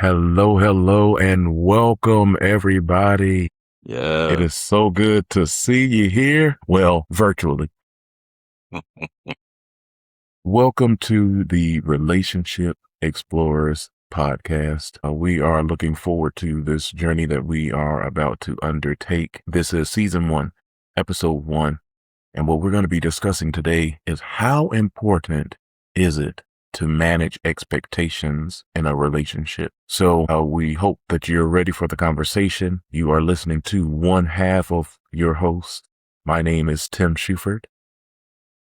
Hello, hello, and welcome everybody. It Yeah. is so good to see you here. Well, virtually. Welcome to the Relationship Explorers podcast. We are looking forward to this journey that we are about to undertake. This is season 1, episode 1. And what we're going to be discussing today is how important is it to manage expectations in a relationship. So we hope that you're ready for the conversation. You are listening to one half of your host. My name is Tim Shuford.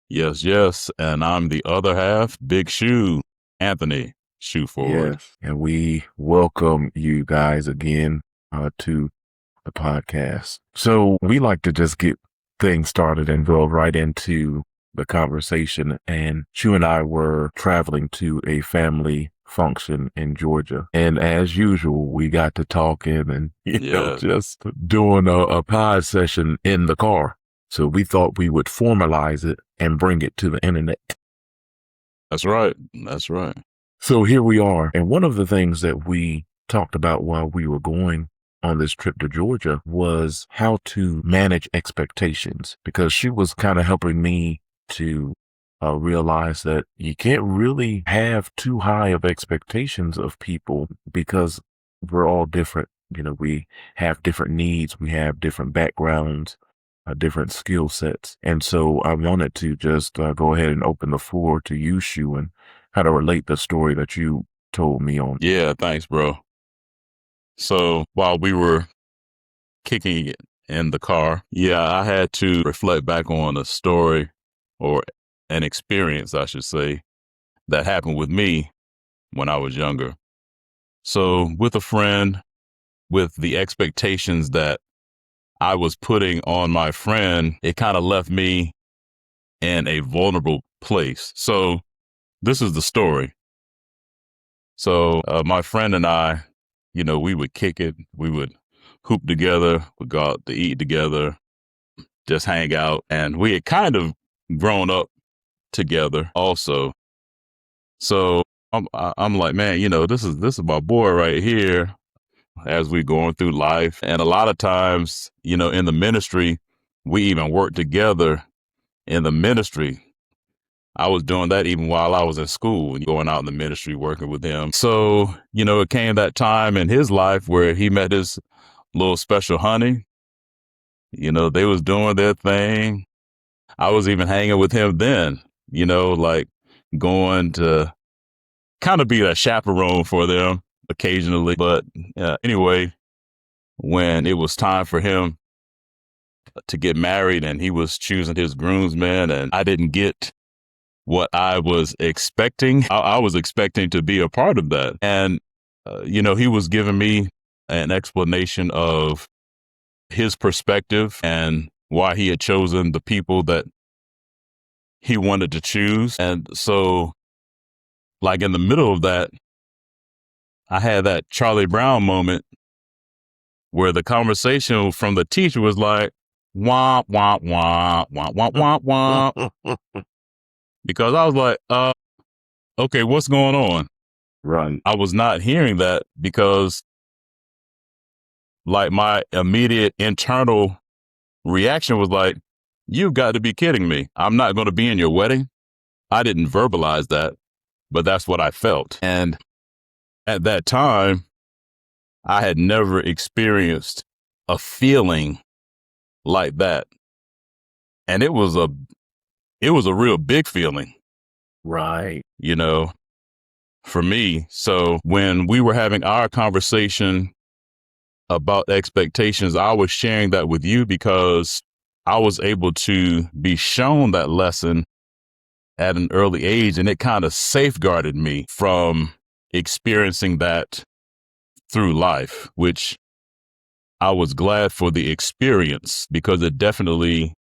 Yes. And I'm the other half, Big Shoe, Anthony Shoeford. Yes. And we welcome you guys again to the podcast. So we like to just get things started and go right into the conversation. And Shu and I were traveling to a family function in Georgia. And as usual, we got to talking and, just doing a pod session in the car. So we thought we would formalize it and bring it to the internet. That's right. So here we are. And one of the things that we talked about while we were going on this trip to Georgia was how to manage expectations, because she was kind of helping me to realize that you can't really have too high of expectations of people because we're all different. We have different needs. We have different backgrounds, different skill sets. And so I wanted to just go ahead and open the floor to you, Shu, and how to relate the story that you told me on. Yeah, thanks, bro. So while we were kicking it in the car, I had to reflect back on a story or an experience, I should say, that happened with me when I was younger. So with a friend, with the expectations that I was putting on my friend, it kind of left me in a vulnerable place. So this is the story. So my friend and I, we would kick it. We would hoop together. We'd go out to eat together, just hang out. And we had kind of grown up together also. So I'm like, man, this is my boy right here as we going through life. And a lot of times, in the ministry, we even work together in the ministry. I was doing that even while I was in school, going out in the ministry, working with him. So, it came that time in his life where he met his little special honey. They was doing their thing. I was even hanging with him then, like going to kind of be a chaperone for them occasionally. But anyway, when it was time for him to get married and he was choosing his groomsmen and I didn't get what I was expecting. I was expecting to be a part of that. And, he was giving me an explanation of his perspective and why he had chosen the people that he wanted to choose. And so, like in the middle of that, I had that Charlie Brown moment where the conversation from the teacher was like, wah, wah, wah, wah, wah, wah, wah. Because I was like, okay, what's going on? Right. I was not hearing that because like my immediate internal reaction was like, you've got to be kidding me. I'm not going to be in your wedding. I didn't verbalize that, but that's what I felt. And at that time, I had never experienced a feeling like that. And it was a real big feeling. Right. For me. So when we were having our conversation about expectations, I was sharing that with you because I was able to be shown that lesson at an early age, and it kind of safeguarded me from experiencing that through life, which I was glad for the experience because it definitely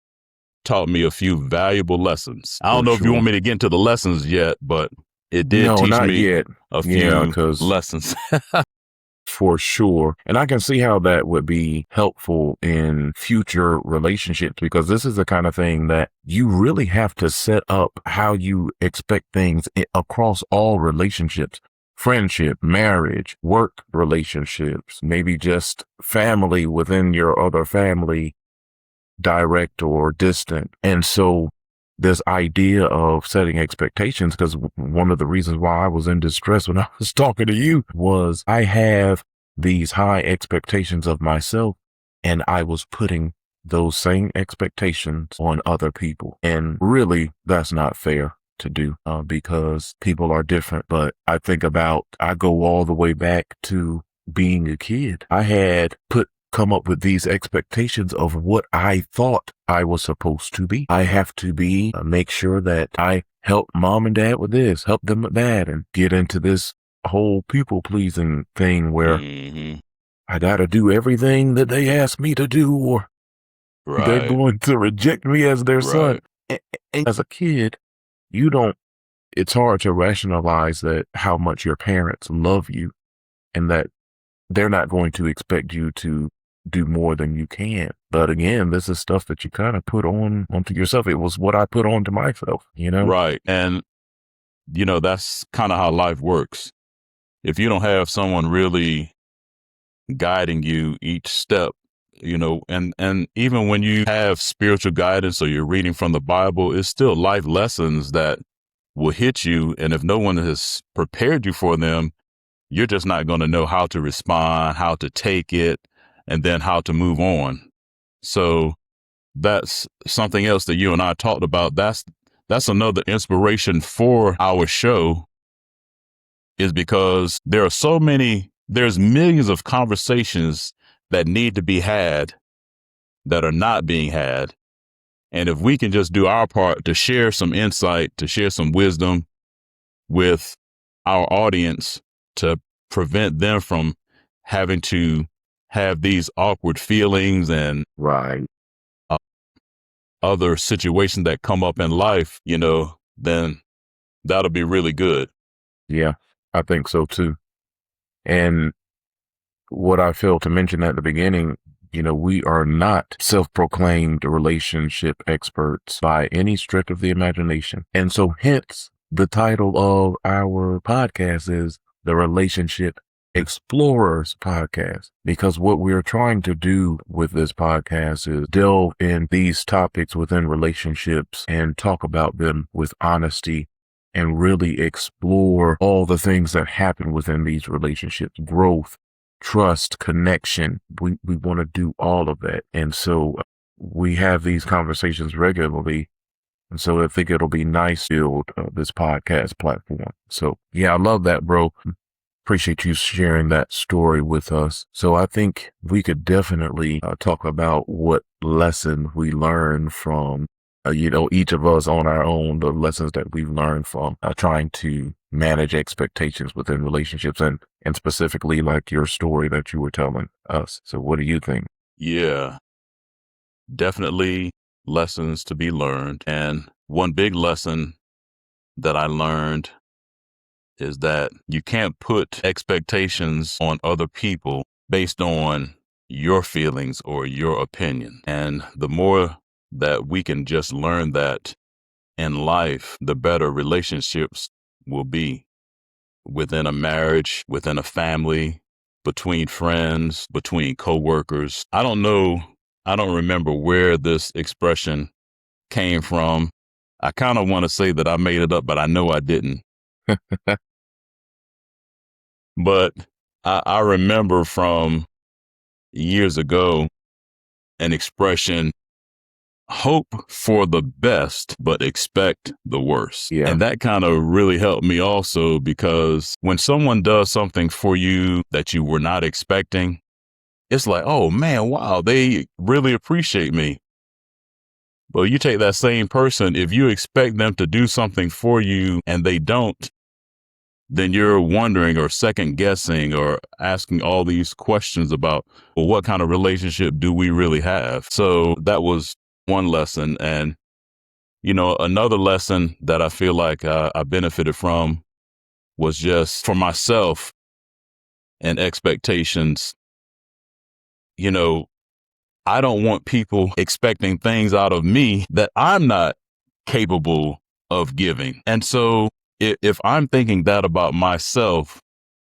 taught me a few valuable lessons. I don't know if you want me to get into the lessons yet, but it did teach me yet. a few 'cause lessons. For sure. And I can see how that would be helpful in future relationships, because this is the kind of thing that you really have to set up how you expect things across all relationships. friendship, marriage, work relationships, maybe just family within your other family, direct or distant. And so this idea of setting expectations, because one of the reasons why I was in distress when I was talking to you was I have these high expectations of myself, and I was putting those same expectations on other people. And really, that's not fair to do because people are different. But I go all the way back to being a kid. I had come up with these expectations of what I thought I was supposed to be. I have to be, make sure that I help mom and dad with this, help them with that, and get into this whole people pleasing thing where I got to do everything that they ask me to do, or they're going to reject me as their son. And as a kid, it's hard to rationalize that how much your parents love you and that they're not going to expect you to do more than you can. But again, this is stuff that you kind of put onto yourself. It was what I put onto myself, Right. And, that's kind of how life works. If you don't have someone really guiding you each step, and even when you have spiritual guidance or you're reading from the Bible, it's still life lessons that will hit you. And if no one has prepared you for them, you're just not going to know how to respond, how to take it, and then how to move on. So that's something else that you and I talked about. That's another inspiration for our show, is because there's millions of conversations that need to be had that are not being had. And if we can just do our part to share some insight, to share some wisdom with our audience, to prevent them from having to have these awkward feelings and other situations that come up in life, then that'll be really good. Yeah, I think so too. And what I failed to mention at the beginning, we are not self-proclaimed relationship experts by any stretch of the imagination. And so hence the title of our podcast is the Relationship Explorers Podcast, because what we're trying to do with this podcast is delve in these topics within relationships and talk about them with honesty and really explore all the things that happen within these relationships, growth, trust, connection. We want to do all of that. And so we have these conversations regularly. And so I think it'll be nice to build this podcast platform. So yeah, I love that, bro. Appreciate you sharing that story with us. So I think we could definitely talk about what lesson we learned from, each of us on our own, the lessons that we've learned from trying to manage expectations within relationships and specifically like your story that you were telling us. So what do you think? Yeah, definitely lessons to be learned. And one big lesson that I learned is that you can't put expectations on other people based on your feelings or your opinion. And the more that we can just learn that in life, the better relationships will be within a marriage, within a family, between friends, between coworkers. I don't remember where this expression came from. I kind of want to say that I made it up, but I know I didn't. But I remember from years ago an expression, hope for the best, but expect the worst. Yeah. And that kind of really helped me also, because when someone does something for you that you were not expecting, it's like, oh man, wow, they really appreciate me. But you take that same person, if you expect them to do something for you and they don't, then you're wondering or second guessing or asking all these questions about, well, what kind of relationship do we really have? So that was one lesson. And, another lesson that I feel like I benefited from was just for myself and expectations. I don't want people expecting things out of me that I'm not capable of giving. And so if I'm thinking that about myself,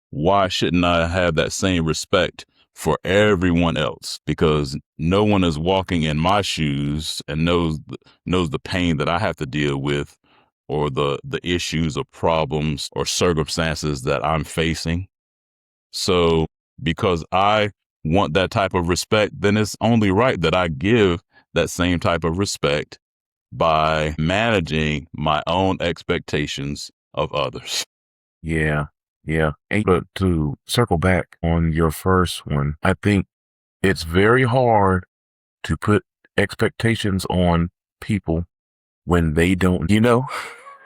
why shouldn't I have that same respect for everyone else? Because no one is walking in my shoes and knows the pain that I have to deal with, or the issues or problems or circumstances that I'm facing. So because I want that type of respect, then it's only right that I give that same type of respect by managing my own expectations of others. Yeah. Yeah. But to circle back on your first one, I think it's very hard to put expectations on people when they don't,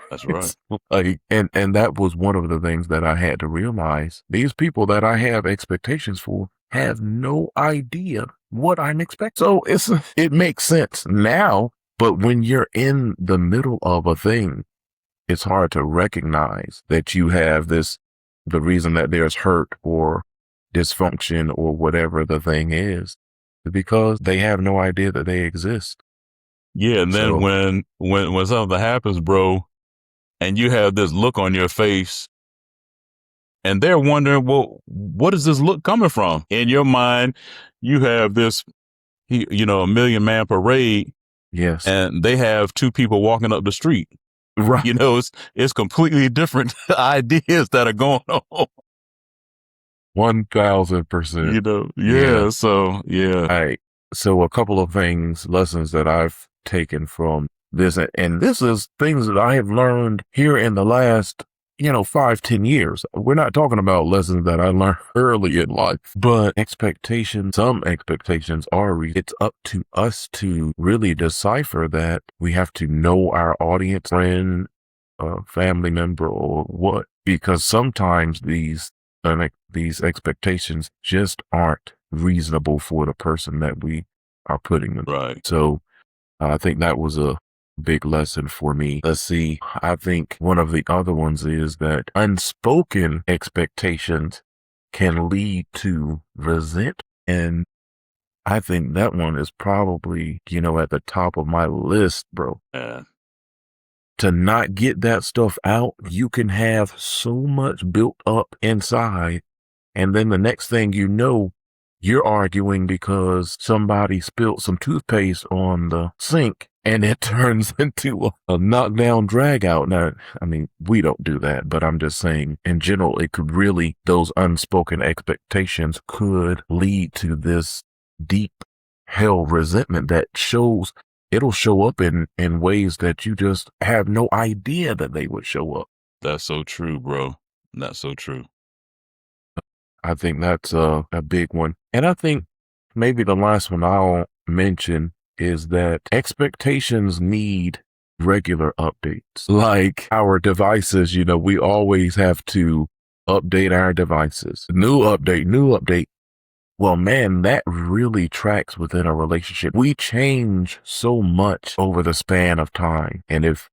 That's right. it's like, and that was one of the things that I had to realize. These people that I have expectations for have no idea what I'm expecting. So it makes sense now, but when you're in the middle of a thing, it's hard to recognize that you have the reason that there's hurt or dysfunction or whatever the thing is, because they have no idea that they exist. Yeah, and then So, when something happens, bro, and you have this look on your face, and they're wondering, well, what is this look coming from? In your mind, you have this, a million man parade, yes, and they have two people walking up the street. right. It's completely different ideas that are going on. 1000%. Yeah. Yeah. So yeah, I so a couple of lessons that I've taken from this, and this is things that I have learned here in the last, 5-10 years. We're not talking about lessons that I learned early in life, but some expectations it's up to us to really decipher that. We have to know our audience, friend, family member, or what, because sometimes these expectations just aren't reasonable for the person that we are putting them. right. So I think that was a big lesson for me. Let's see. I think one of the other ones is that unspoken expectations can lead to resentment. And I think that one is probably, at the top of my list, bro. Yeah. To not get that stuff out, you can have so much built up inside. And then the next thing you know, you're arguing because somebody spilled some toothpaste on the sink, and it turns into a knockdown drag out. Now, I mean, we don't do that, but I'm just saying in general, those unspoken expectations could lead to this deep hell resentment that it'll show up in ways that you just have no idea that they would show up. That's so true, bro. That's so true. I think that's a big one. And I think maybe the last one I'll mention is that expectations need regular updates. Like our devices, we always have to update our devices. New update, new update. Well, man, that really tracks within a relationship. We change so much over the span of time. And if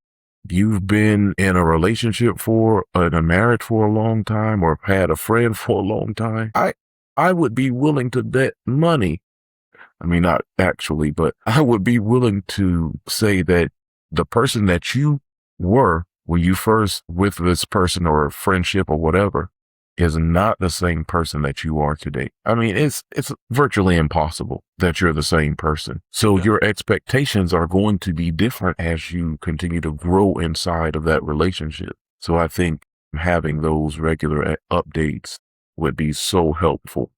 you've been in a relationship in a marriage for a long time, or had a friend for a long time, I would be willing to bet money. I mean, not actually, but I would be willing to say that the person that you were when you first with this person or friendship or whatever is not the same person that you are today. I mean, it's virtually impossible that you're the same person. So Yeah. your expectations are going to be different as you continue to grow inside of that relationship. So I think having those regular updates would be so helpful.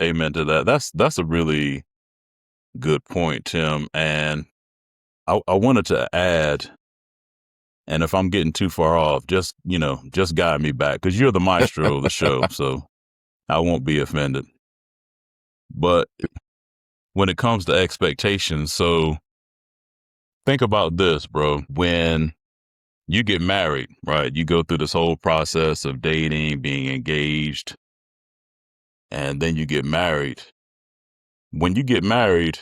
Amen to that. That's a really good point, Tim. And I wanted to add, and if I'm getting too far off, just guide me back, because you're the maestro of the show, so I won't be offended. But when it comes to expectations, so think about this, bro. When you get married, right? You go through this whole process of dating, being engaged, and then you get married. When you get married,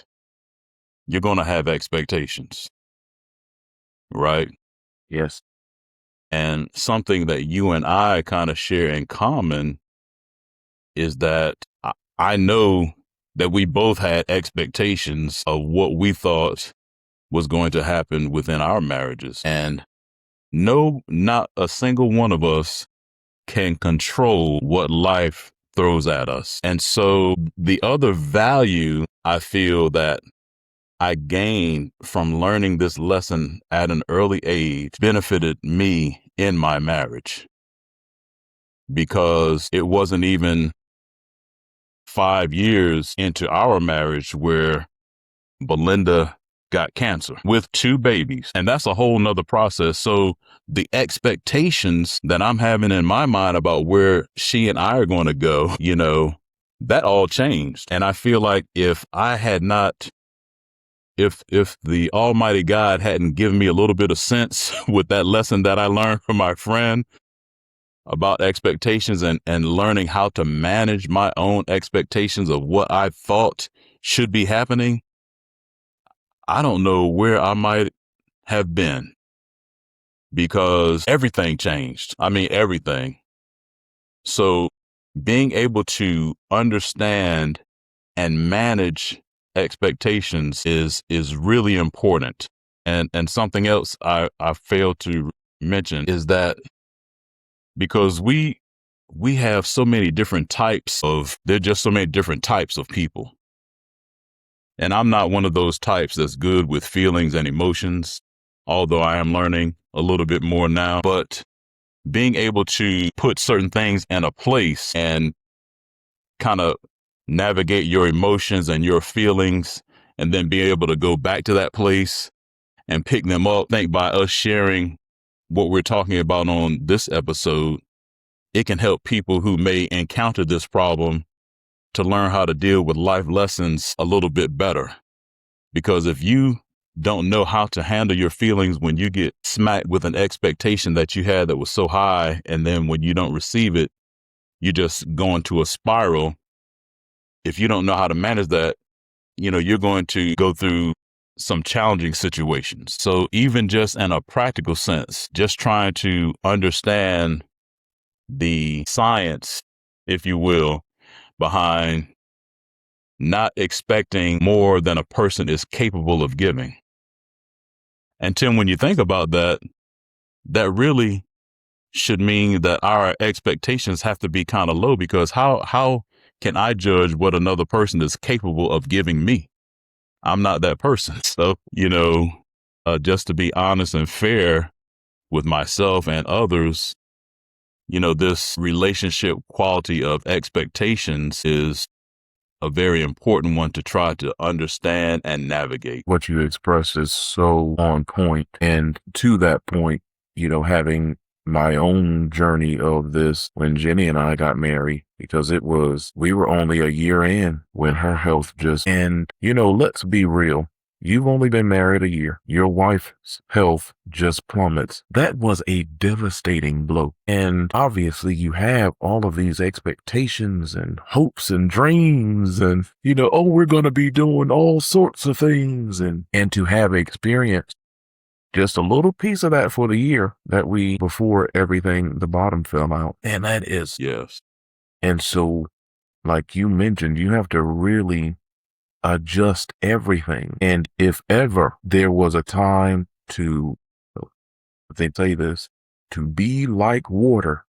you're going to have expectations, right? Yes. And something that you and I kind of share in common is that I know that we both had expectations of what we thought was going to happen within our marriages. And no, not a single one of us can control what life throws at us. And so the other value I feel that I gained from learning this lesson at an early age benefited me in my marriage, because it wasn't even 5 years into our marriage where Belinda got cancer with 2 babies. And that's a whole nother process. So the expectations that I'm having in my mind about where she and I are going to go, that all changed. And I feel like if the Almighty God hadn't given me a little bit of sense with that lesson that I learned from my friend about expectations and learning how to manage my own expectations of what I thought should be happening, I don't know where I might have been, because everything changed. I mean, everything. So being able to understand and manage expectations is really important. And something else I failed to mention is that because we have so many different there are just so many different types of people. And I'm not one of those types that's good with feelings and emotions, although I am learning a little bit more now. But being able to put certain things in a place and kind of navigate your emotions and your feelings, and then be able to go back to that place and pick them up. I think by us sharing what we're talking about on this episode, it can help people who may encounter this problem to learn how to deal with life lessons a little bit better. Because if you don't know how to handle your feelings when you get smacked with an expectation that you had that was so high, and then when you don't receive it, you just go into a spiral. If you don't know how to manage that, you're going to go through some challenging situations. So even just in a practical sense, just trying to understand the science, if you will, behind not expecting more than a person is capable of giving. And Tim, when you think about that, that really should mean that our expectations have to be kind of low, because how can I judge what another person is capable of giving me? I'm not that person. So, just to be honest and fair with myself and others, this relationship quality of expectations is a very important one to try to understand and navigate. What you expressed is so on point. And to that point, having my own journey of this when Jenny and I got married, because we were only a year in when her health and let's be real. You've only been married a year. Your wife's health just plummets. That was a devastating blow. And obviously you have all of these expectations and hopes and dreams and, we're going to be doing all sorts of things. And to have experienced just a little piece of that for the year before everything, the bottom fell out. And that is. Yes. And so, like you mentioned, you have to really adjust everything. And if ever there was a time to, they say this, to be like water.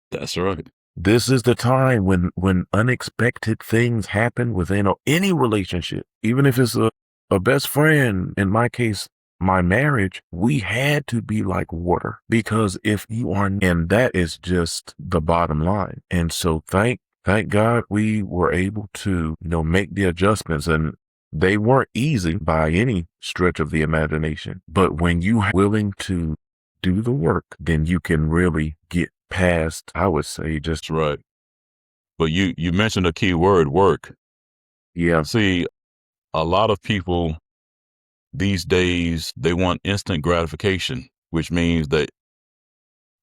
That's right. This is the time when unexpected things happen within any relationship, even if it's a best friend. In my case, my marriage, we had to be like water, because if you are, and that is just the bottom line. And so thank God we were able to, make the adjustments, and they weren't easy by any stretch of the imagination. But when you are willing to do the work, then you can really get past, I would say, just right. But you mentioned a key word, work. Yeah. See, a lot of people these days, they want instant gratification, which means that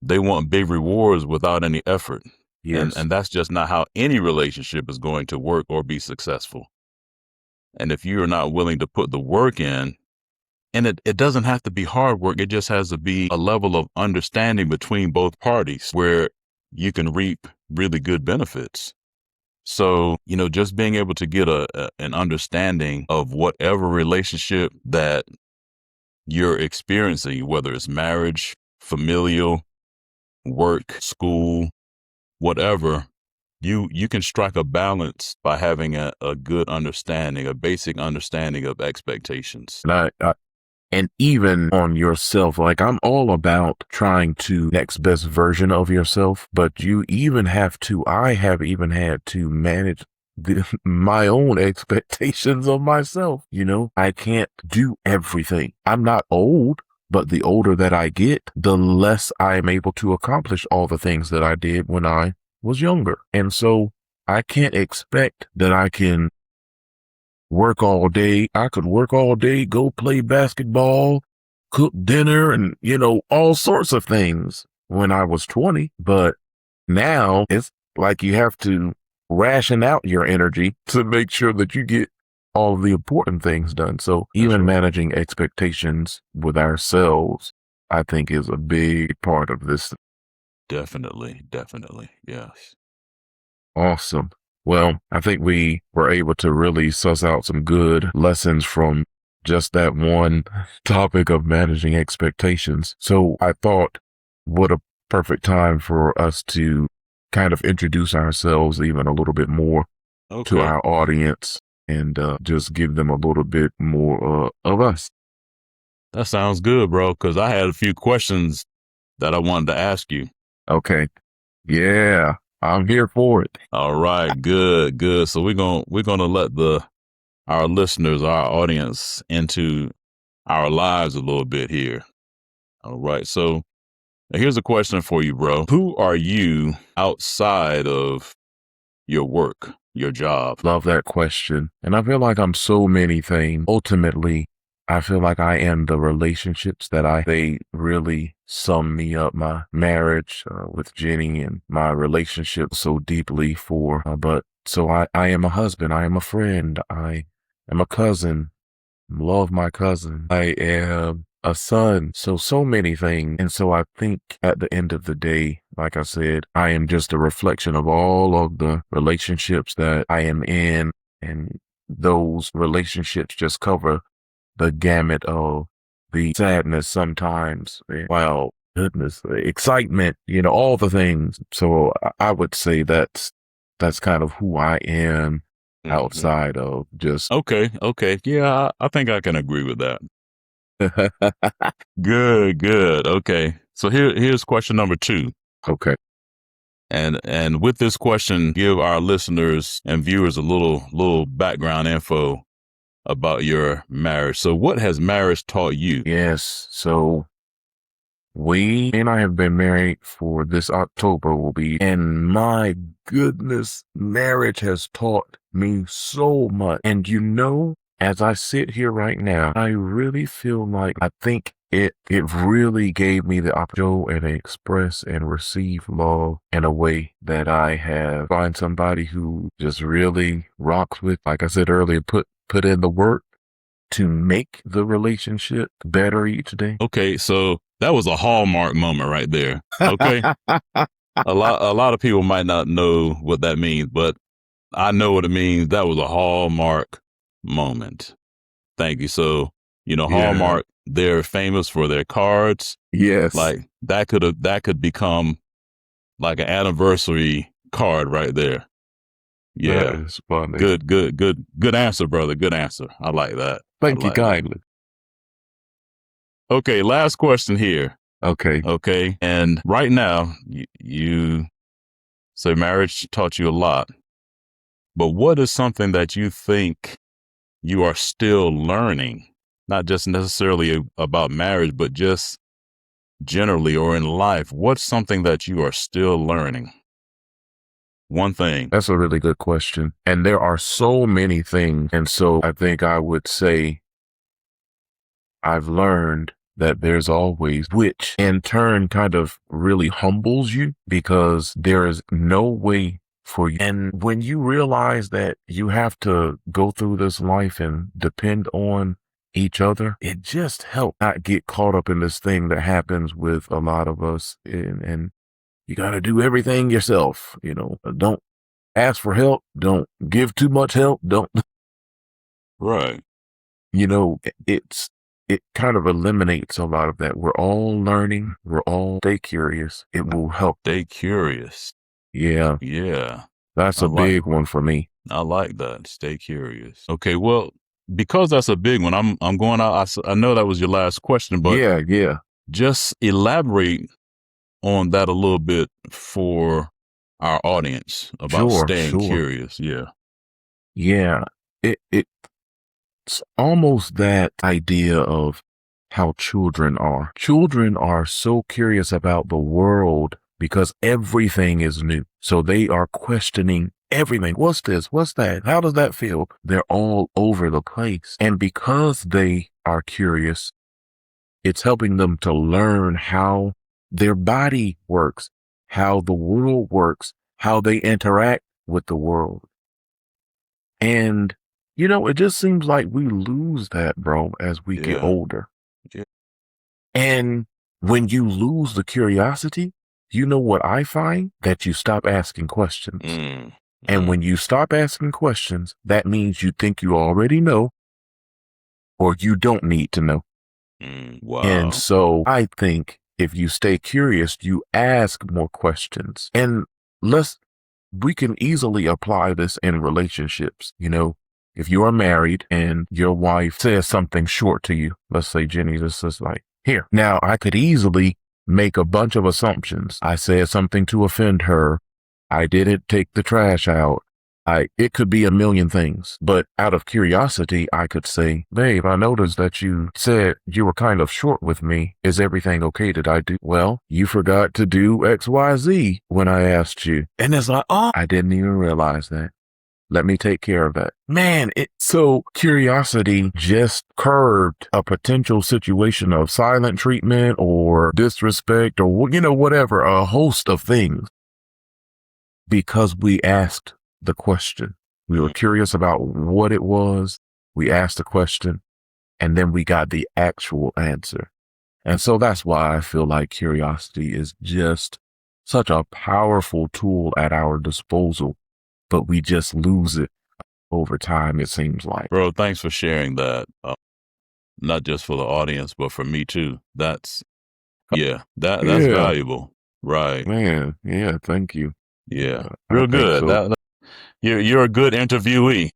they want big rewards without any effort. Yes. And that's just not how any relationship is going to work or be successful. And if you are not willing to put the work in, and it doesn't have to be hard work, it just has to be a level of understanding between both parties where you can reap really good benefits. So, just being able to get an understanding of whatever relationship that you're experiencing, whether it's marriage, familial, work, school, whatever, you can strike a balance by having a good understanding, a basic understanding of expectations. And even on yourself, like I'm all about trying to next best version of yourself, but I have even had to manage my own expectations of myself. I can't do everything. I'm not old, but the older that I get, the less I am able to accomplish all the things that I did when I was younger. And so I can't expect that I can work all day. I could work all day, go play basketball, cook dinner, and, all sorts of things when I was 20. But now it's like you have to ration out your energy to make sure that you get all of the important things done. So even managing expectations with ourselves, I think, is a big part of this. Definitely. Yes. Awesome. Well, I think we were able to really suss out some good lessons from just that one topic of managing expectations. So I thought, what a perfect time for us to kind of introduce ourselves even a little bit more to our audience and just give them a little bit more of us. That sounds good, bro, because I had a few questions that I wanted to ask you. Okay. Yeah, I'm here for it. All right, good. So we're gonna let our listeners, our audience, into our lives a little bit here. All right, so here's a question for you, bro. Who are you outside of your work, your job? Love that question. And I feel like I'm so many things. Ultimately, I feel like I am the relationships they really sum me up. My marriage with Jenny and my relationship so deeply I am a husband. I am a friend. I am a cousin. Love my cousin. I am a son. So many things. And so I think at the end of the day, like I said, I am just a reflection of all of the relationships that I am in. And those relationships just cover the gamut of the sadness sometimes. Wow, goodness, the excitement, all the things. So I would say that's kind of who I am outside of just. Okay. Yeah, I think I can agree with that. Good. Okay. So here's question number 2. Okay. And with this question, give our listeners and viewers a little background info about your marriage. So what has marriage taught you? Yes. So we and I have been married for this October and my goodness, marriage has taught me so much. And as I sit here right now, I really feel like I think it really gave me the opportunity to express and receive love in a way that I have find somebody who just really rocks with, like I said earlier, put in the work to make the relationship better each day. Okay, so that was a hallmark moment right there. Okay. a lot of people might not know what that means, but I know what it means. That was a hallmark moment. Thank you. So, Hallmark, they're famous for their cards. Yes. Like that could become like an anniversary card right there. Yeah. That is funny. Good answer, brother. Good answer. I like that. Thank you kindly. Okay, last question here. Okay. And right now, you say marriage taught you a lot, but what is something that you think you are still learning? Not just necessarily about marriage, but just generally or in life. What's something that you are still learning? One thing. That's a really good question. And there are so many things. And so I think I would say I've learned that there's always, which in turn kind of really humbles you because there is no way for you. And when you realize that you have to go through this life and depend on each other, it just helps not get caught up in this thing that happens with a lot of us. And you got to do everything yourself. Don't ask for help. Don't give too much help. Don't. Right. It kind of eliminates a lot of that. We're all learning. We're all stay curious. It will help. Stay curious. Yeah, Yeah. that's I a like big one for me. I like that. Stay curious. Okay, well, because that's a big one, I'm going out. I know that was your last question, but Yeah, yeah. just elaborate on that a little bit for our audience about Sure, staying sure. curious. Yeah. Yeah. It's almost that idea of how children are. Children are so curious about the world because everything is new. So they are questioning everything. What's this? What's that? How does that feel? They're all over the place. And because they are curious, it's helping them to learn how their body works, how the world works, how they interact with the world. And, it just seems like we lose that, bro, as we get Yeah. older. Yeah. And when you lose the curiosity, you know what I find? That you stop asking questions. Mm. And Mm. when you stop asking questions, that means you think you already know or you don't need to know. And Wow. so I think if you stay curious, you ask more questions. And let's we can easily apply this in relationships. If you are married and your wife says something short to you, let's say Jenny just says like, here. Now I could easily make a bunch of assumptions. I said something to offend her. I didn't take the trash out. It could be a million things, but out of curiosity, I could say, babe, I noticed that you said you were kind of short with me. Is everything okay? Did I do well? You forgot to do XYZ when I asked you. And it's like, oh, I didn't even realize that. Let me take care of that. Man, so curiosity just curbed a potential situation of silent treatment or disrespect or, whatever, a host of things because we asked the question. We were curious about what it was. We asked the question and then we got the actual answer. And so that's why I feel like curiosity is just such a powerful tool at our disposal, but we just lose it over time, it seems like. Bro, thanks for sharing that. Not just for the audience, but for me too. That's Yeah, valuable. Right. man. Yeah, thank you. Yeah. I Real think good. so. You're a good interviewee.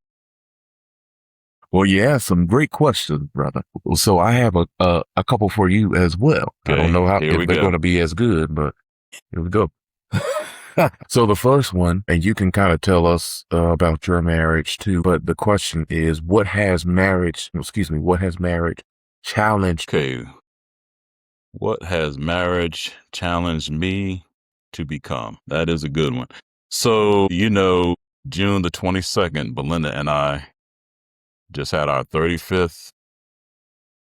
Well, you asked some great questions, brother. So I have a couple for you as well. I don't Okay. know Here if we they're go. going to be as good, but here we go. So the first one, and you can kind of tell us about your marriage too, but the question is, what has marriage challenged? Okay. What has marriage challenged me to become? That is a good one. So, June the 22nd, Belinda and I just had our 35th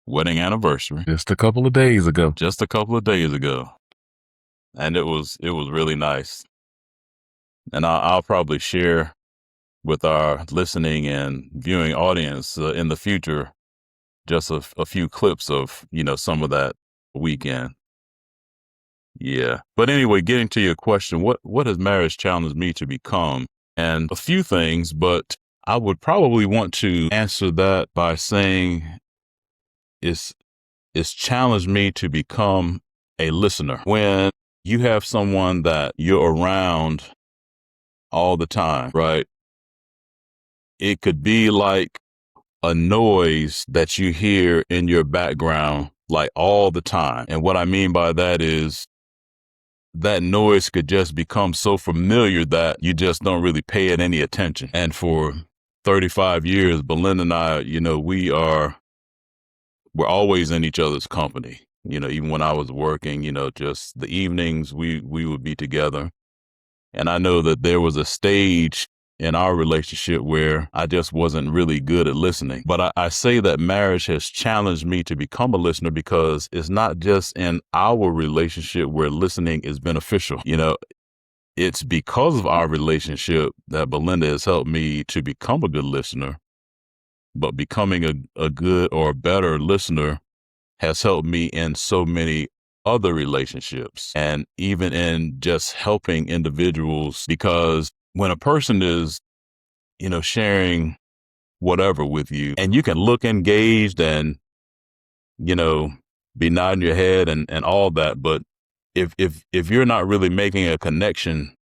wedding anniversary Just a couple of days ago. just a couple of days ago. And it was really nice. And I'll probably share with our listening and viewing audience in the future just a few clips of, some of that weekend. Yeah. But anyway, getting to your question, what has marriage challenged me to become? And a few things, but I would probably want to answer that by saying it's challenged me to become a listener. When you have someone that you're around all the time, right? It could be like a noise that you hear in your background like all the time. And what I mean by that is that noise could just become so familiar that you just don't really pay it any attention. And for 35 years, Belinda and I, we're always in each other's company. Even when I was working, just the evenings we would be together. And I know that there was a stage in our relationship where I just wasn't really good at listening. But I say that marriage has challenged me to become a listener because it's not just in our relationship where listening is beneficial. It's because of our relationship that Belinda has helped me to become a good listener. But becoming a good or better listener has helped me in so many other relationships and even in just helping individuals because when a person is, sharing whatever with you and you can look engaged and, you know, be nodding your head and all that. But if you're not really making a connection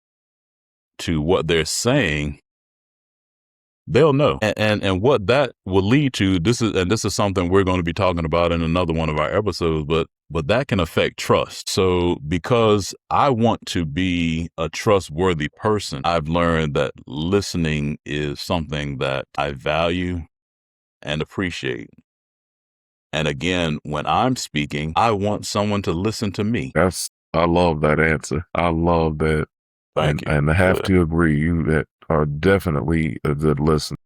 to what they're saying, they'll know. And what that will lead to, this is something we're going to be talking about in another one of our episodes, but that can affect trust. So because I want to be a trustworthy person, I've learned that listening is something that I value and appreciate. And again, when I'm speaking, I want someone to listen to me. I love that answer. I love that. Thank you. And I have to agree, you are definitely a good listener.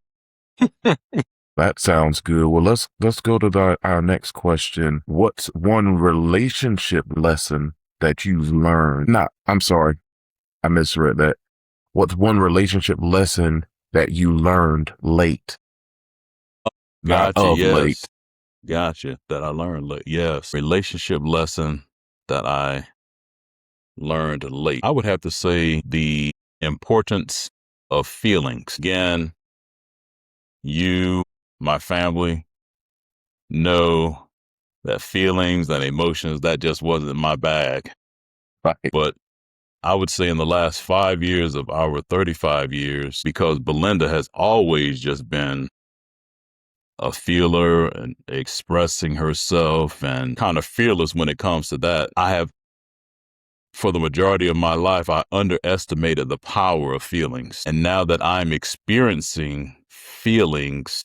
That sounds good. Well, let's go to our next question. What's one relationship lesson that you've learned? I'm sorry, I misread that. What's one relationship lesson that you learned late? Not Gotcha. of Yes. late. Gotcha. That I learned late. Yes. Relationship lesson that I learned late. I would have to say the importance of feelings. Again, you, my family, know that feelings and emotions, that just wasn't my bag. Right. But I would say in the last 5 years of our 35 years, because Belinda has always just been a feeler and expressing herself and kind of fearless when it comes to that, I have, for the majority of my life, I underestimated the power of feelings. And now that I'm experiencing feelings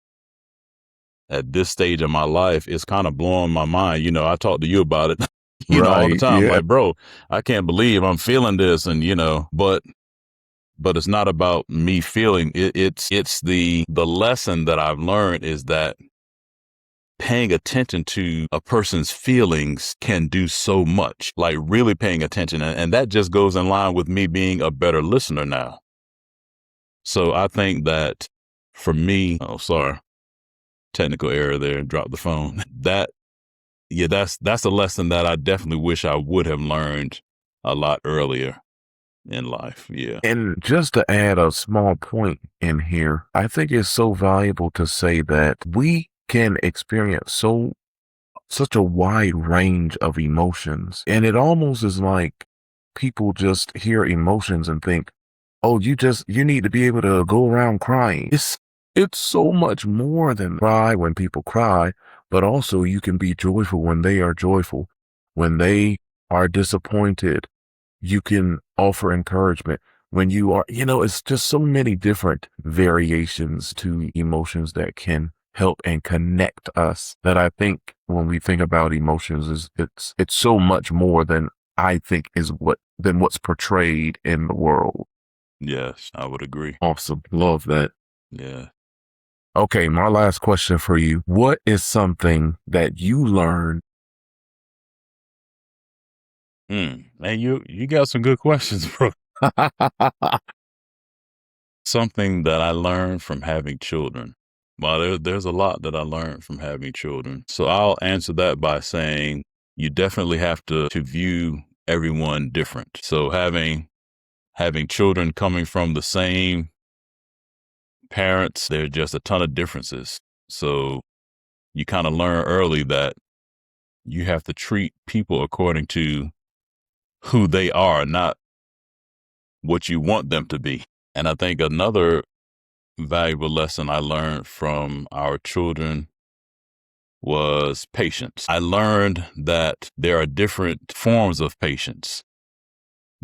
at this stage of my life, it's kind of blowing my mind. You know, I talk to you about it, all the Right, time. yeah. Like, bro, I can't believe I'm feeling this. And, but it's not about me feeling it. It's the lesson that I've learned is that paying attention to a person's feelings can do so much, like really paying attention. And that just goes in line with me being a better listener now. So I think that for me, technical error there, dropped the phone. That's a lesson that I definitely wish I would have learned a lot earlier in life. Yeah. And just to add a small point in here, I think it's so valuable to say that we can experience such a wide range of emotions. And it almost is like people just hear emotions and think, oh, you need to be able to go around crying. It's so much more than cry when people cry, but also you can be joyful when they are joyful. When they are disappointed, you can offer encouragement. When you are, it's just so many different variations to emotions that can help and connect us, that I think when we think about emotions it's so much more than I think than what's portrayed in the world. Yes, I would agree. Awesome. Love that. Yeah. Okay, my last question for you. What is something that you learned? Man, you got some good questions, bro. Something that I learned from having children. Well, there's a lot that I learned from having children. So I'll answer that by saying you definitely have to view everyone different. So having children coming from the same parents, there's just a ton of differences. So you kind of learn early that you have to treat people according to who they are, not what you want them to be. And I think another valuable lesson I learned from our children was patience. I learned that there are different forms of patience,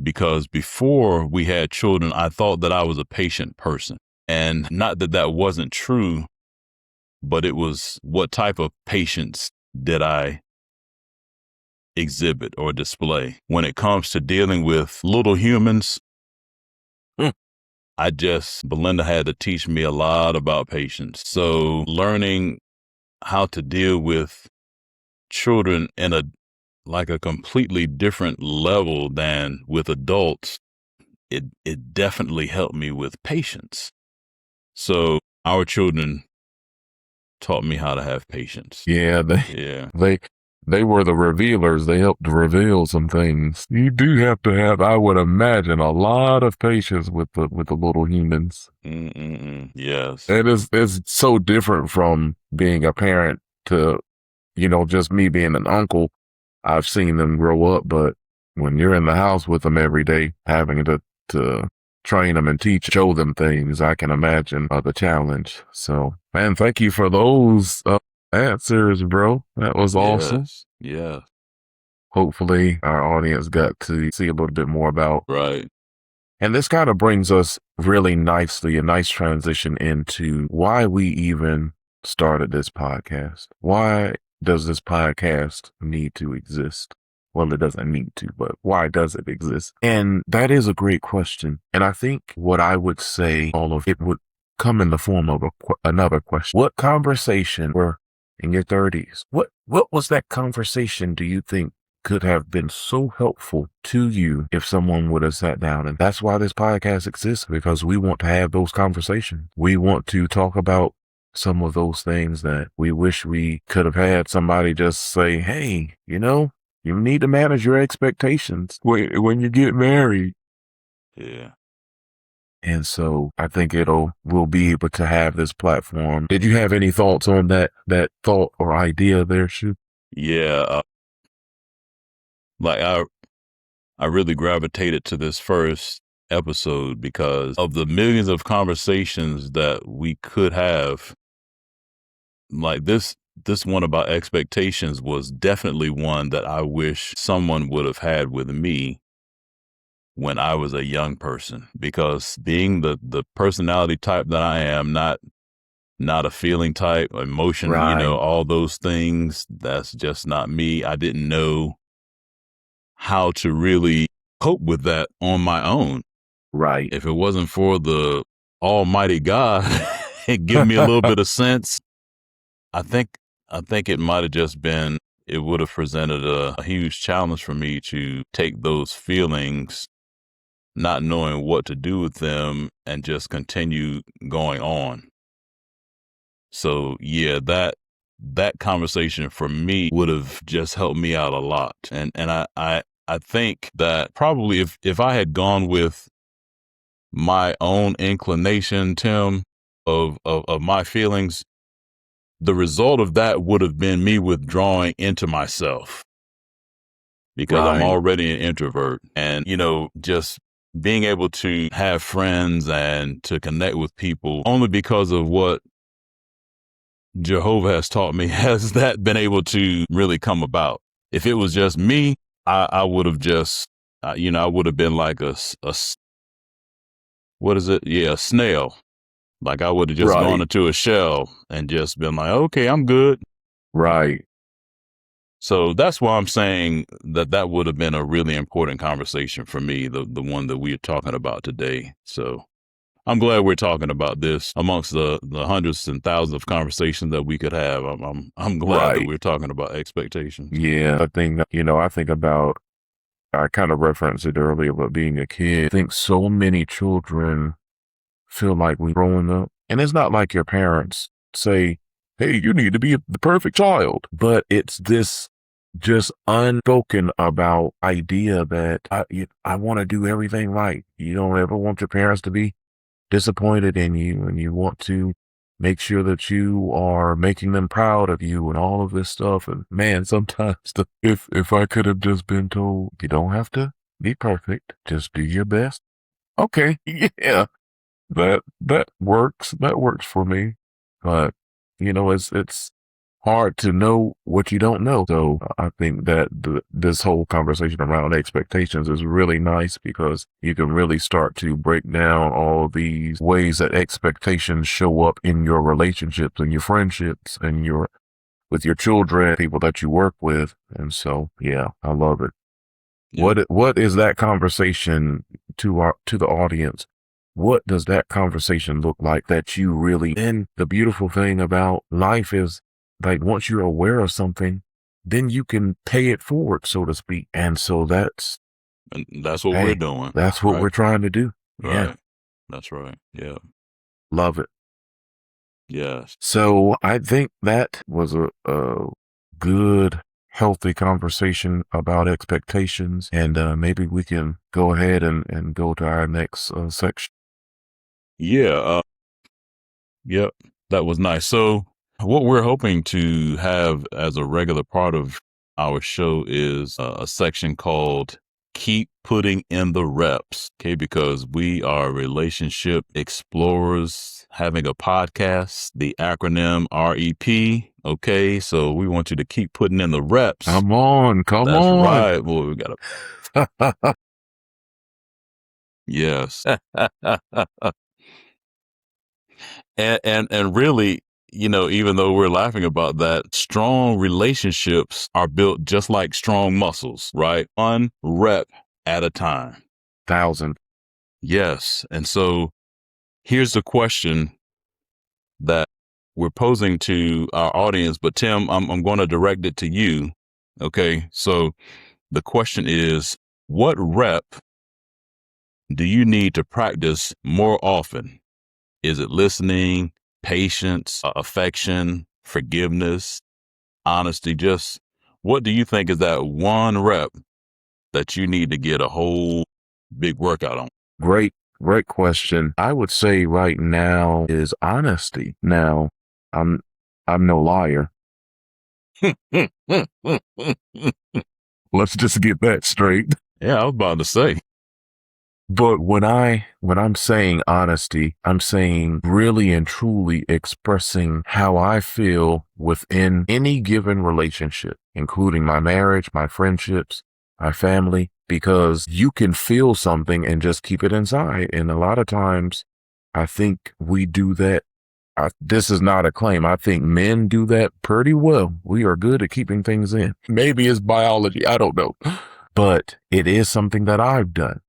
because before we had children, I thought that I was a patient person. And not that that wasn't true, but it was, what type of patience did I exhibit or display? When it comes to dealing with little humans, Belinda had to teach me a lot about patience. So learning how to deal with children in a completely different level than with adults, it definitely helped me with patience. So our children taught me how to have patience. Yeah, they were the revealers. They helped to reveal some things. You do have to have, I would imagine, a lot of patience with the little humans. Yes. And it's so different from being a parent to, just me being an uncle. I've seen them grow up, but when you're in the house with them every day, having to train them and show them things. I can imagine the challenge. So, man, thank you for those answers, bro. That was awesome. Yes. Yeah. Hopefully, our audience got to see a little bit more about. Right. And this kind of brings us really nicely, a nice transition into why we even started this podcast. Why does this podcast need to exist? Well, it doesn't need to, but why does it exist? And that is a great question. And I think what I would say, all of it would come in the form of another question. What conversation were in your 30s? What was that conversation do you think could have been so helpful to you if someone would have sat down? And that's why this podcast exists, because we want to have those conversations. We want to talk about some of those things that we wish we could have had somebody just say, hey, you need to manage your expectations when you get married. Yeah. And so I think we'll be able to have this platform. Did you have any thoughts on that thought or idea there, Shu? Yeah. Like I really gravitated to this first episode because of the millions of conversations that we could have. Like this one about expectations was definitely one that I wish someone would have had with me when I was a young person, because being the personality type that I am, not a feeling type, emotion, Right. all those things, that's just not me. I didn't know how to really cope with that on my own. Right. If it wasn't for the Almighty God and give me a little bit of sense, I think it might have just been, it would have presented a huge challenge for me to take those feelings, not knowing what to do with them, and just continue going on. So yeah, that conversation for me would have just helped me out a lot. And I think that probably if I had gone with my own inclination, Tim, of my feelings, the result of that would have been me withdrawing into myself, because I'm Right. already an introvert. And, just being able to have friends and to connect with people only because of what Jehovah has taught me has that been able to really come about. If it was just me, I would have just, I would have been like what is it? Yeah, a snail. Like I would have just gone Right. into a shell and just been like, okay, I'm good. Right. So that's why I'm saying that would have been a really important conversation for me, the one that we're talking about today. So I'm glad we're talking about this amongst the hundreds and thousands of conversations that we could have. I'm glad that Right. we're talking about expectations. Yeah. I think, I think about, I kind of referenced it earlier, but being a kid, I think so many children feel like we're growing up. And it's not like your parents say, hey, you need to be the perfect child. But it's this just unspoken about idea that I want to do everything right. You don't ever want your parents to be disappointed in you, and you want to make sure that you are making them proud of you and all of this stuff. And man, sometimes if I could have just been told, you don't have to be perfect, just do your best. Okay, yeah, that works. That works for me. But it's hard to know what you don't know. So I think that this whole conversation around expectations is really nice, because you can really start to break down all these ways that expectations show up in your relationships and your friendships and with your children, people that you work with. And so, yeah, I love it. Yeah. What is that conversation to the audience? What does that conversation look like that you really, and the beautiful thing about life is, like, once you're aware of something, then you can pay it forward, so to speak. And so that's what we're doing. That's what we're trying to do. Yeah. Right. That's right. Yeah. Love it. Yes. So I think that was a good, healthy conversation about expectations. And maybe we can go ahead and go to our next section. Yeah. Yep. That was nice. So what we're hoping to have as a regular part of our show is a section called Keep putting in the reps, okay? Because we are relationship explorers having a podcast, the acronym REP, okay? So we want you to keep putting in the reps. Come on. That's right. Boy, we got to. Yes. and really, even though we're laughing about that, strong relationships are built just like strong muscles, right? One rep at a time. 1,000. Yes. And so here's the question that we're posing to our audience, but Tim, I'm going to direct it to you. Okay. So the question is, what rep do you need to practice more often? Is it listening, patience, affection, forgiveness, honesty? Just what do you think is that one rep that you need to get a whole big workout on? Great question. I would say right now is honesty. Now, I'm no liar. Let's just get that straight. Yeah, I was about to say. But when I'm saying honesty, I'm saying really and truly expressing how I feel within any given relationship, including my marriage, my friendships, my family, because you can feel something and just keep it inside. And a lot of times I think we do that. This is not a claim. I think men do that pretty well. We are good at keeping things in. Maybe it's biology. I don't know. But it is something that I've done.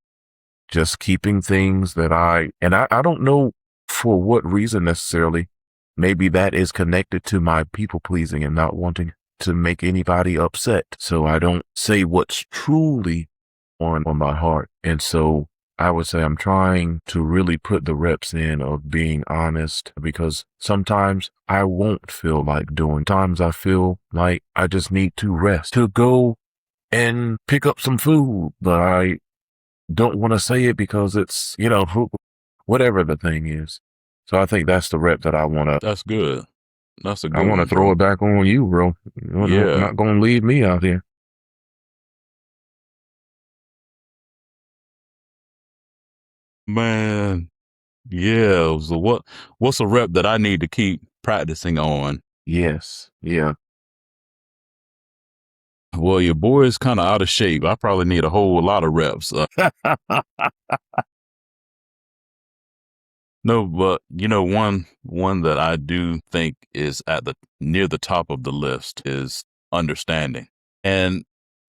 Just keeping things that I don't know for what reason necessarily. Maybe that is connected to my people pleasing and not wanting to make anybody upset. So I don't say what's truly on my heart. And so I would say I'm trying to really put the reps in of being honest, because sometimes I won't feel like doing. Times I feel like I just need to rest, to go and pick up some food, but I don't want to say it because it's, whatever the thing is. So I think that's the rep that I want to. That's good. That's a good I want to throw it back on you, bro. You're not going to leave me out here. Man. Yeah. So what's a rep that I need to keep practicing on? Yes. Yeah. Well, your boy is kind of out of shape. I probably need a whole lot of reps. No, but one that I do think is near the top of the list is understanding. And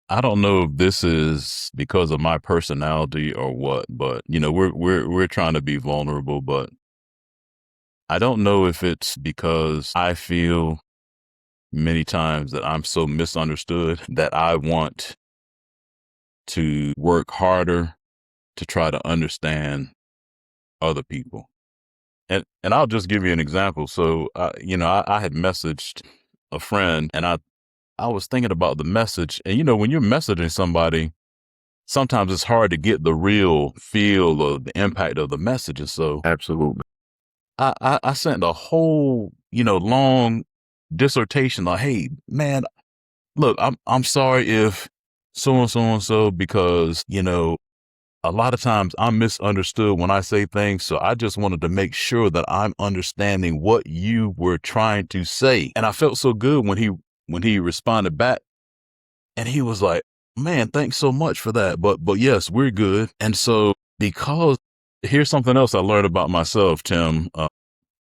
I don't know if this is because of my personality or what, but we're trying to be vulnerable, but I don't know if it's because I feel many times that I'm so misunderstood that I want to work harder to try to understand other people. And I'll just give you an example. So, I had messaged a friend, and I was thinking about the message. And, when you're messaging somebody, sometimes it's hard to get the real feel of the impact of the message. And so Absolutely. I sent a whole, long dissertation like, hey, man, look, I'm sorry if so and so and so, because, a lot of times I'm misunderstood when I say things. So I just wanted to make sure that I'm understanding what you were trying to say. And I felt so good when he responded back, and he was like, man, thanks so much for that. But yes, we're good. And so, because here's something else I learned about myself, Tim,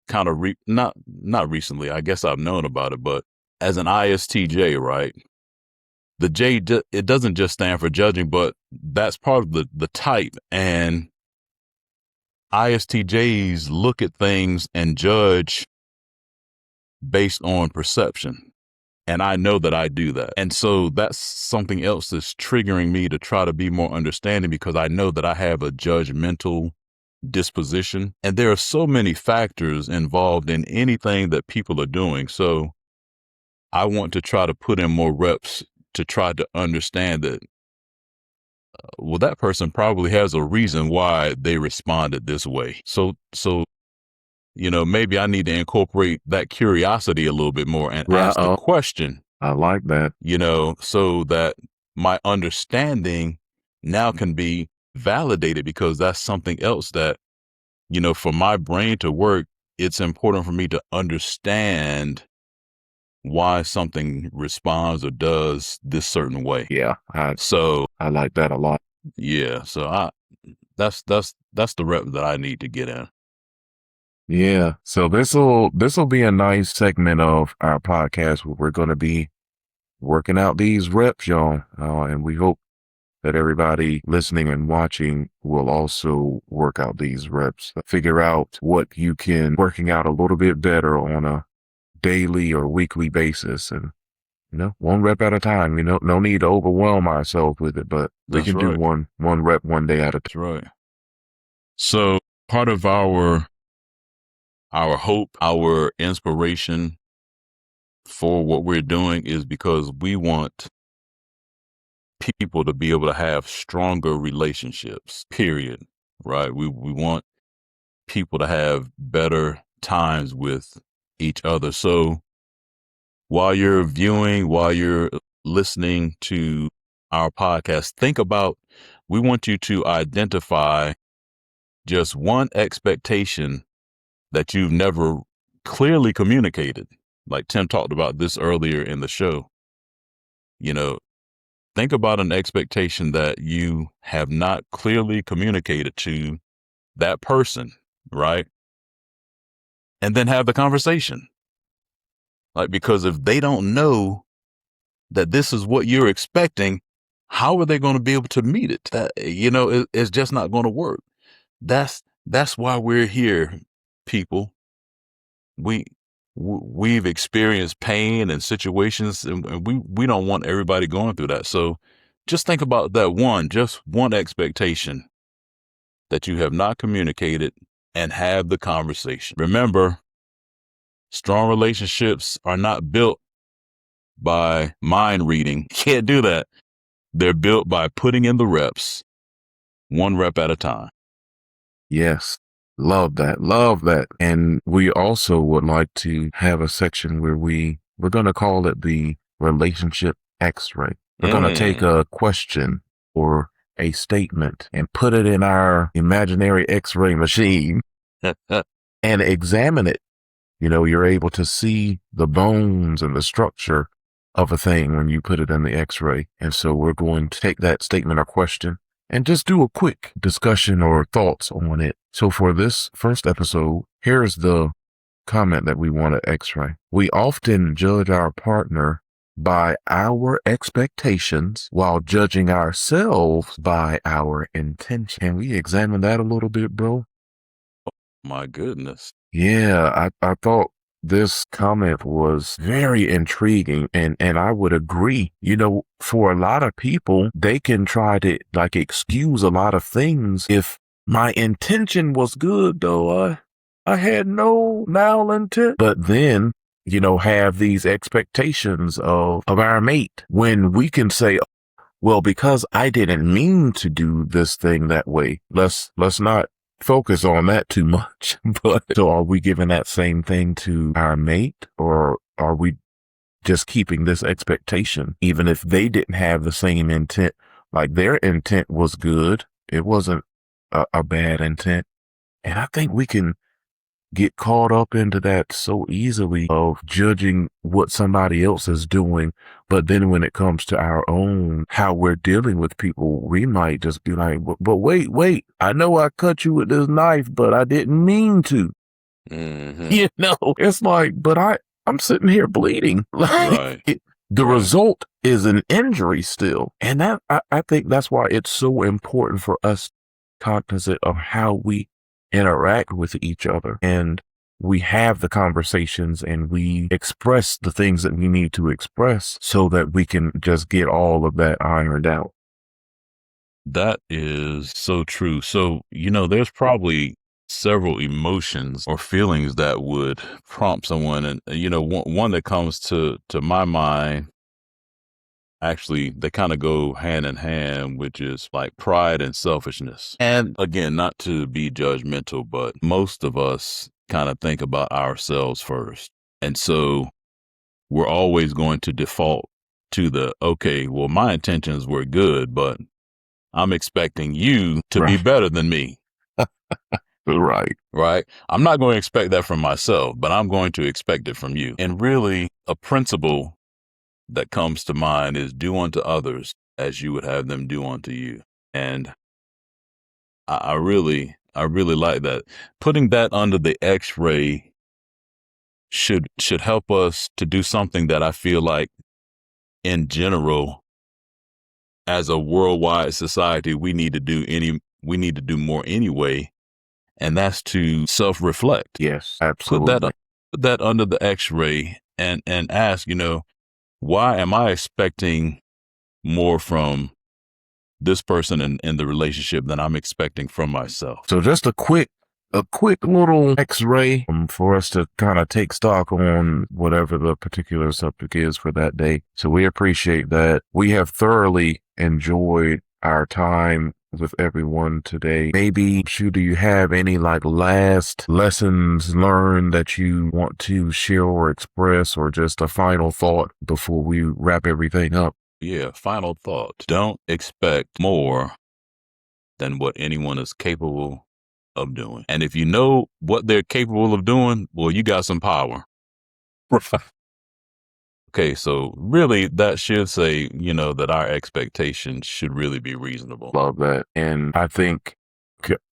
kind of not recently, I guess I've known about it, but as an ISTJ, right? The J, it doesn't just stand for judging, but that's part of the type. And ISTJs look at things and judge based on perception. And I know that I do that. And so that's something else that's triggering me to try to be more understanding, because I know that I have a judgmental disposition. And there are so many factors involved in anything that people are doing. So I want to try to put in more reps to try to understand that, well, that person probably has a reason why they responded this way. So, maybe I need to incorporate that curiosity a little bit more and ask the question. I like that. So that my understanding now can be validated, because that's something else that, for my brain to work, it's important for me to understand why something responds or does this certain way. Yeah, So I like that a lot. yeah, so that's the rep that I need to get in. Yeah. So this will be a nice segment of our podcast where we're going to be working out these reps, y'all. And we hope that everybody listening and watching will also work out these reps, figure out what you can working out a little bit better on a daily or weekly basis. And, one rep at a time, no need to overwhelm ourselves with it, but we That's can do right. one rep one day at a time. That's right. So part of our hope, our inspiration for what we're doing is because we want people to be able to have stronger relationships, period. Right? We want people to have better times with each other. So while you're listening to our podcast, think about, we want you to identify just one expectation that you've never clearly communicated. Like Tim talked about this earlier in the show. Think about an expectation that you have not clearly communicated to that person, right? And then have the conversation. Like, because if they don't know that this is what you're expecting, how are they going to be able to meet it? It's just not going to work. That's why we're here, people. We've experienced pain and situations, and we don't want everybody going through that. So just think about that just one expectation that you have not communicated, and have the conversation. Remember, strong relationships are not built by mind reading. Can't do that. They're built by putting in the reps, one rep at a time. Yes. Love that. Love that. And we also would like to have a section where we're going to call it the relationship x-ray. We're going to take a question or a statement and put it in our imaginary x-ray machine and examine it. You're able to see the bones and the structure of a thing when you put it in the x-ray. And so we're going to take that statement or question and just do a quick discussion or thoughts on it. So for this first episode, here's the comment that we want to x-ray. We often judge our partner by our expectations while judging ourselves by our intention. Can we examine that a little bit, bro? My goodness. Yeah, I thought this comment was very intriguing, and I would agree. For a lot of people, they can try to excuse a lot of things. If my intention was good, though, I had no malintent. But then, have these expectations of our mate, when we can say, well, because I didn't mean to do this thing that way, let's not focus on that too much. But so are we giving that same thing to our mate, or are we just keeping this expectation, even if they didn't have the same intent? Like, their intent was good. It wasn't a bad intent. And I think we can get caught up into that so easily, of judging what somebody else is doing. But then when it comes to our own, how we're dealing with people, we might just be like, but wait, I know I cut you with this knife, but I didn't mean to. Mm-hmm. It's like, but I'm sitting here bleeding. Right. The Right. result is an injury still. And that, I think that's why it's so important for us cognizant of how we interact with each other, and we have the conversations and we express the things that we need to express, so that we can just get all of that ironed out. That is so true. So, there's probably several emotions or feelings that would prompt someone. And, one that comes to my mind, actually, they kind of go hand in hand, which is like pride and selfishness. And again, not to be judgmental, but most of us kind of think about ourselves first. And so we're always going to default to okay, well, my intentions were good, but I'm expecting you to be Right. better than me. Right. Right? I'm not going to expect that from myself, but I'm going to expect it from you. And really, a principle that comes to mind is do unto others as you would have them do unto you. And I really like that. Putting that under the X-ray should help us to do something that I feel like in general, as a worldwide society, we need to do more anyway, and that's to self-reflect. Yes, Put absolutely. that under the X-ray and ask, why am I expecting more from this person in the relationship than I'm expecting from myself? So just a quick little X-ray for us to kind of take stock on whatever the particular subject is for that day. So we appreciate that. We have thoroughly enjoyed our time with everyone today. Maybe, do you have any like last lessons learned that you want to share or express, or just a final thought before we wrap everything up? Yeah, final thought. Don't expect more than what anyone is capable of doing. And if you know what they're capable of doing, well, you got some power. Okay, so really that should say, that our expectations should really be reasonable. Love that. And I think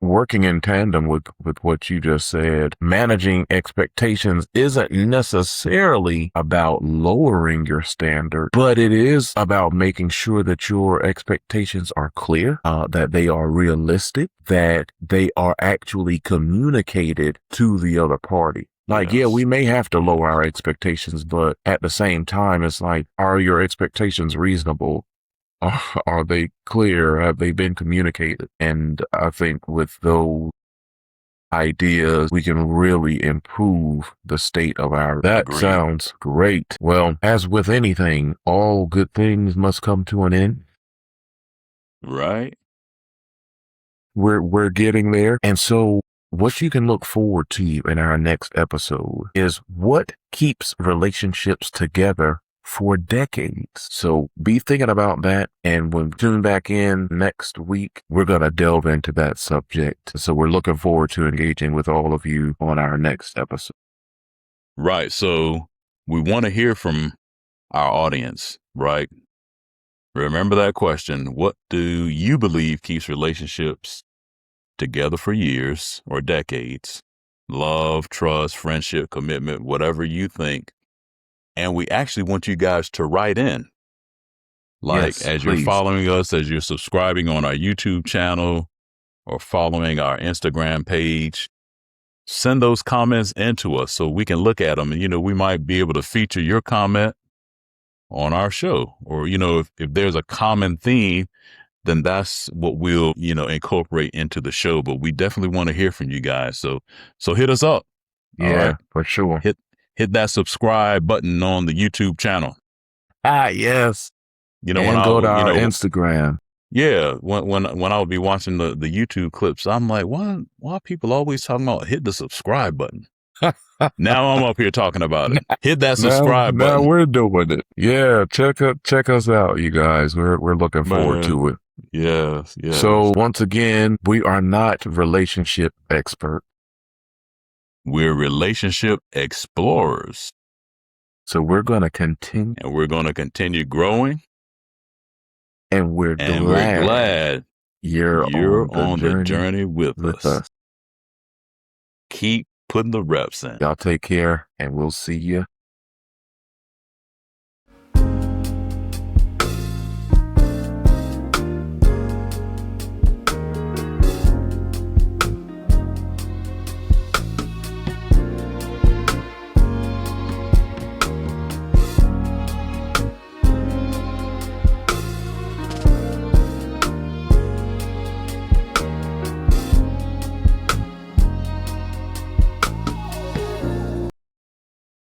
working in tandem with what you just said, managing expectations isn't necessarily about lowering your standard, but it is about making sure that your expectations are clear, that they are realistic, that they are actually communicated to the other party. Like, yeah, we may have to lower our expectations, but at the same time, it's like, are your expectations reasonable? Are they clear? Have they been communicated? And I think with those ideas, we can really improve the state of our. That Agreed. sounds great. Well, as with anything, all good things must come to an end. Right? We're getting there. And so what you can look forward to in our next episode is what keeps relationships together for decades. So be thinking about that. And when we tune back in next week, we're going to delve into that subject. So we're looking forward to engaging with all of you on our next episode. Right. So we want to hear from our audience, right? Remember that question. What do you believe keeps relationships together for years or decades? Love, trust, friendship, commitment, whatever you think. And we actually want you guys to write in. Like, Yes, as please. you're following us, as you're subscribing on our YouTube channel or following our Instagram page, send those comments into us so we can look at them. And, we might be able to feature your comment on our show. Or, if there's a common theme, then that's what we'll, incorporate into the show. But we definitely want to hear from you guys. So hit us up. Yeah, all right? For sure. Hit that subscribe button on the YouTube channel. Yes. When and go to our Instagram. Yeah, when I would be watching the YouTube clips, I'm like, why are people always talking about hit the subscribe button? Now I'm up here talking about it. Hit that subscribe button. Now we're doing it. Yeah, check us out, you guys. We're looking forward to it. Yes. So once again, we are not relationship experts. We're relationship explorers. So we're going to continue. And we're going to continue growing. And we're glad you're on the journey with us. Keep putting the reps in. Y'all take care, and we'll see you